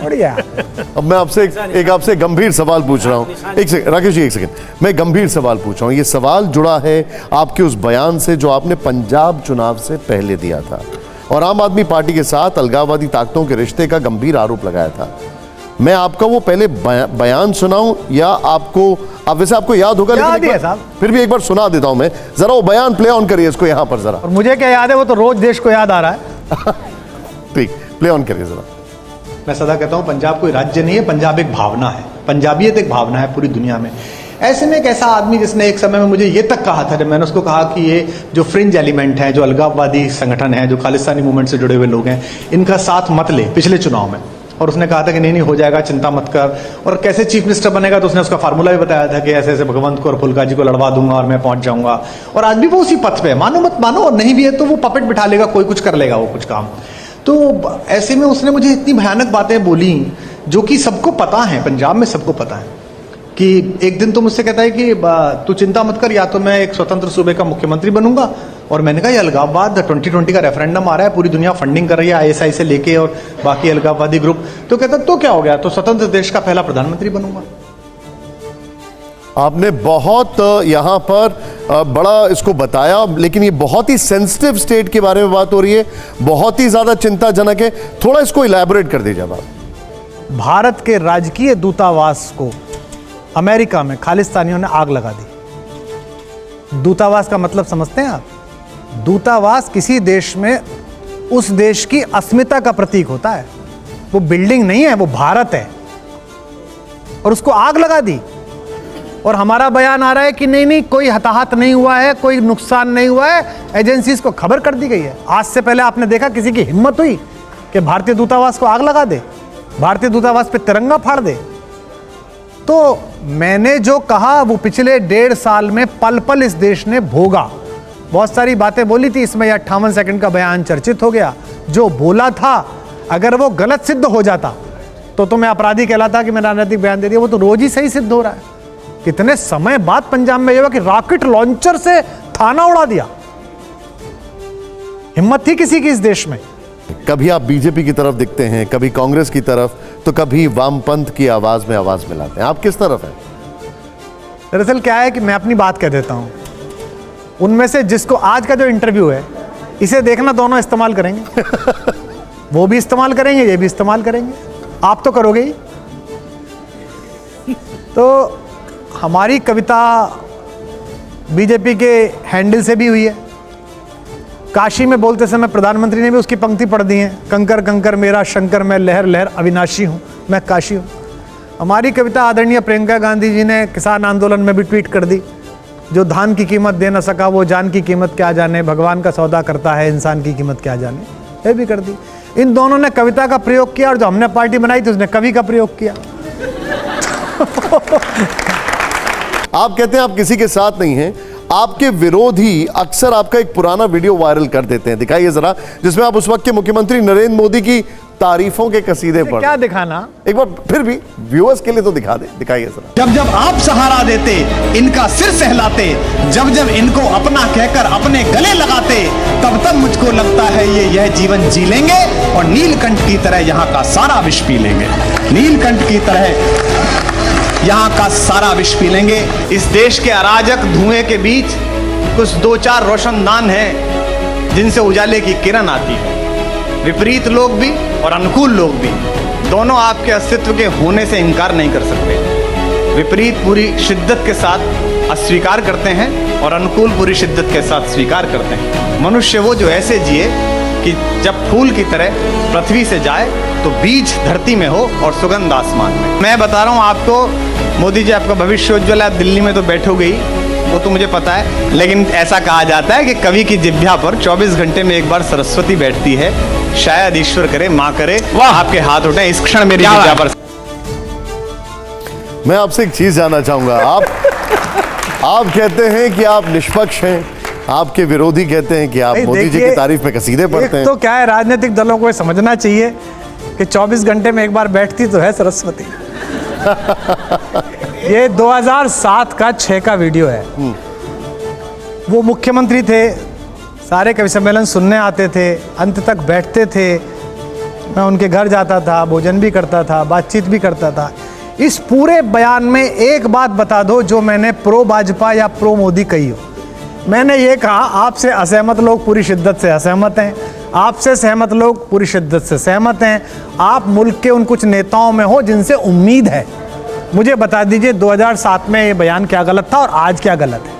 बढ़िया। अब मैं आपसे एक आपसे गंभीर सवाल पूछ रहा हूँ। एक सेकंड राकेश जी, एक सेकंड, मैं गंभीर सवाल पूछ रहा हूँ। ये सवाल जुड़ा है आपके उस बयान से जो आपने पंजाब चुनाव से पहले दिया था और आम आदमी पार्टी के साथ अलगाववादी ताकतों के रिश्ते का गंभीर आरोप लगाया था। मैं आपका वो पहले बयान सुनाऊं या आपको, आप वैसे आपको याद होगा लेकिन फिर भी एक बार सुना देता हूं मैं, जरा वो बयान प्ले ऑन करिए इसको यहां पर जरा। और मुझे क्या याद है, वो तो रोज देश को याद आ रहा है। ठीक, प्ले ऑन करिए जरा। मैं सदा कहता हूं पंजाब कोई राज्य नहीं है, पंजाब एक भावना है, पंजाबियत एक भावना है पूरी दुनिया में। ऐसे में एक ऐसा आदमी जिसने एक समय में मुझे ये तक कहा था, जब मैंने उसको कहा कि ये जो फ्रिंज एलिमेंट है, जो अलगाववादी संगठन है, जो खालिस्तानी मूवमेंट से जुड़े हुए लोग हैं, इनका साथ मत ले पिछले चुनाव में, और उसने कहा था कि नहीं हो जाएगा, चिंता मत कर। और कैसे चीफ मिनिस्टर बनेगा तो उसने उसका फार्मूला भी बताया था कि ऐसे ऐसे भगवंत को और फुल्का जी को लड़वा दूंगा और मैं पहुंच जाऊंगा। और आज भी वो उसी पथ पे, मानो मत मानो, और नहीं भी है तो वो पपेट बिठा लेगा, कोई कुछ कर लेगा वो कुछ काम। तो ऐसे में उसने मुझे इतनी भयानक बातें बोली जो कि सबको पता है, पंजाब में सबको पता है। कि एक दिन तो मुझसे कहता है कि तू चिंता मत कर, या तो मैं एक स्वतंत्र सूबे का मुख्यमंत्री बनूंगा। और मैंने कहा ये अलगाववाद 2020 का रेफरेंडम आ रहा है, पूरी दुनिया फंडिंग कर रही है ISI से लेके और बाकी अलगाववादी ग्रुप। तो कहता तो क्या हो गया, तो स्वतंत्र देश का पहला प्रधानमंत्री बनूंगा। आपने बहुत यहां पर बड़ा इसको बताया, लेकिन ये बहुत ही सेंसिटिव स्टेट के बारे में बात हो रही है, बहुत ही ज्यादा चिंताजनक है। थोड़ा इसको इलैबोरेट कर दीजिए आप। भारत के राजकीय दूतावास को अमेरिका में खालिस्तानियों ने आग लगा दी। दूतावास का मतलब समझते हैं आप? दूतावास किसी देश में उस देश की अस्मिता का प्रतीक होता है। वो बिल्डिंग नहीं है, वो भारत है, और उसको आग लगा दी। और हमारा बयान आ रहा है कि नहीं नहीं, कोई हताहत नहीं हुआ है, कोई नुकसान नहीं हुआ है, एजेंसीज को खबर कर दी गई है। आज से पहले आपने देखा किसी की हिम्मत हुई कि भारतीय दूतावास को आग लगा दे, भारतीय दूतावास पे तिरंगा फाड़ दे? तो मैंने जो कहा वो पिछले 1.5 साल में पल पल इस देश ने भोगा। बहुत सारी बातें बोली थी इसमें, 58 सेकंड का बयान चर्चित हो गया। जो बोला था अगर वो गलत सिद्ध हो जाता तो मैं अपराधी कहलाता कि मैंने राजनीतिक बयान दे दिया। वो तो रोज ही सही सिद्ध हो रहा है। कितने समय बाद पंजाब में ये हुआ कि रॉकेट लॉन्चर से थाना उड़ा दिया। हिम्मत थी किसी की इस देश में? कभी आप बीजेपी की तरफ दिखते हैं, कभी कांग्रेस की तरफ, तो कभी वामपंथ की आवाज में आवाज मिलाते हैं। आप किस तरफ हैं? दरअसल क्या है कि मैं अपनी बात कह देता हूं। उनमें से जिसको आज का जो इंटरव्यू है इसे देखना, दोनों इस्तेमाल करेंगे। वो भी इस्तेमाल करेंगे, ये भी इस्तेमाल करेंगे। आप तो करोगे ही। तो हमारी कविता बीजेपी के हैंडल से भी हुई है। काशी में बोलते समय प्रधानमंत्री ने भी उसकी पंक्ति पढ़ दी है, कंकर कंकर मेरा शंकर, मैं लहर लहर अविनाशी हूँ, मैं काशी हूँ। हमारी कविता आदरणीय प्रियंका गांधी जी ने किसान आंदोलन में भी ट्वीट कर दी, जो धान की कीमत दे न सका वो जान की कीमत क्या जाने, भगवान का सौदा करता है इंसान की कीमत क्या जाने, ये भी कर दी। इन दोनों ने कविता का प्रयोग किया और जो हमने पार्टी बनाई थी उसने कवि का प्रयोग किया। आप कहते हैं आप किसी के साथ नहीं हैं, आपके विरोधी अक्सर आपका एक पुराना वीडियो वायरल कर देते हैं, दिखाइए जरा, जिसमें आप उस वक्त के मुख्यमंत्री नरेंद्र मोदी की तारीफों के कसीदे पढ़। क्या दिखाना? एक बार फिर भी व्यूअर्स के लिए तो दिखा दे, दिखाइए जरा। जब जब आप सहारा देते, इनका सिर सहलाते, जब जब इनको अपना कहकर अपने गले लगाते, तब तब मुझको लगता है ये यह जीवन जी लेंगे और नीलकंठ की तरह यहाँ का सारा विष पी लेंगे। नीलकंठ की तरह यहाँ का सारा विष पी लेंगे। इस देश के अराजक धुएं के बीच कुछ 2-4 रोशनदान हैं जिनसे उजाले की किरण आती है। विपरीत लोग भी और अनुकूल लोग भी, दोनों आपके अस्तित्व के होने से इनकार नहीं कर सकते। विपरीत पूरी शिद्दत के साथ अस्वीकार करते हैं और अनुकूल पूरी शिद्दत के साथ स्वीकार करते हैं। मनुष्य वो जो ऐसे जिए कि जब फूल की तरह पृथ्वी से जाए तो बीज धरती में हो और सुगंध आसमान में। मैं बता रहा हूँ आपको, मोदी जी आपका भविष्य उज्ज्वल है, आप दिल्ली में तो बैठोगे ही, वो तो मुझे पता है, लेकिन ऐसा कहा जाता है कि कवि की जिह्वा पर 24 घंटे में एक बार सरस्वती बैठती है। शायद ईश्वर करे, माँ करे, आपके हाथ उठे इस क्षण मेरी जिह्वा पर। मैं आपसे एक चीज जानना चाहूंगा। आप कहते हैं कि आप निष्पक्ष हैं, आपके विरोधी कहते हैं कि आप मोदी जी की तारीफ में कसीदे पढ़ते हैं। तो क्या है, राजनीतिक दलों को समझना चाहिए कि 24 घंटे में एक बार बैठती तो है सरस्वती। ये 2007 का 6 का वीडियो है। वो मुख्यमंत्री थे, सारे कवि सम्मेलन सुनने आते थे, अंत तक बैठते थे, मैं उनके घर जाता था, भोजन भी करता था, बातचीत भी करता था। इस पूरे बयान में एक बात बता दो जो मैंने प्रो भाजपा या प्रो मोदी कही हो। मैंने ये कहा आपसे असहमत लोग पूरी शिद्दत से असहमत हैं, आपसे सहमत लोग पूरी शिद्दत से सहमत हैं। आप मुल्क के उन कुछ नेताओं में हो जिनसे उम्मीद है। मुझे बता दीजिए 2007 में ये बयान क्या गलत था और आज क्या गलत है।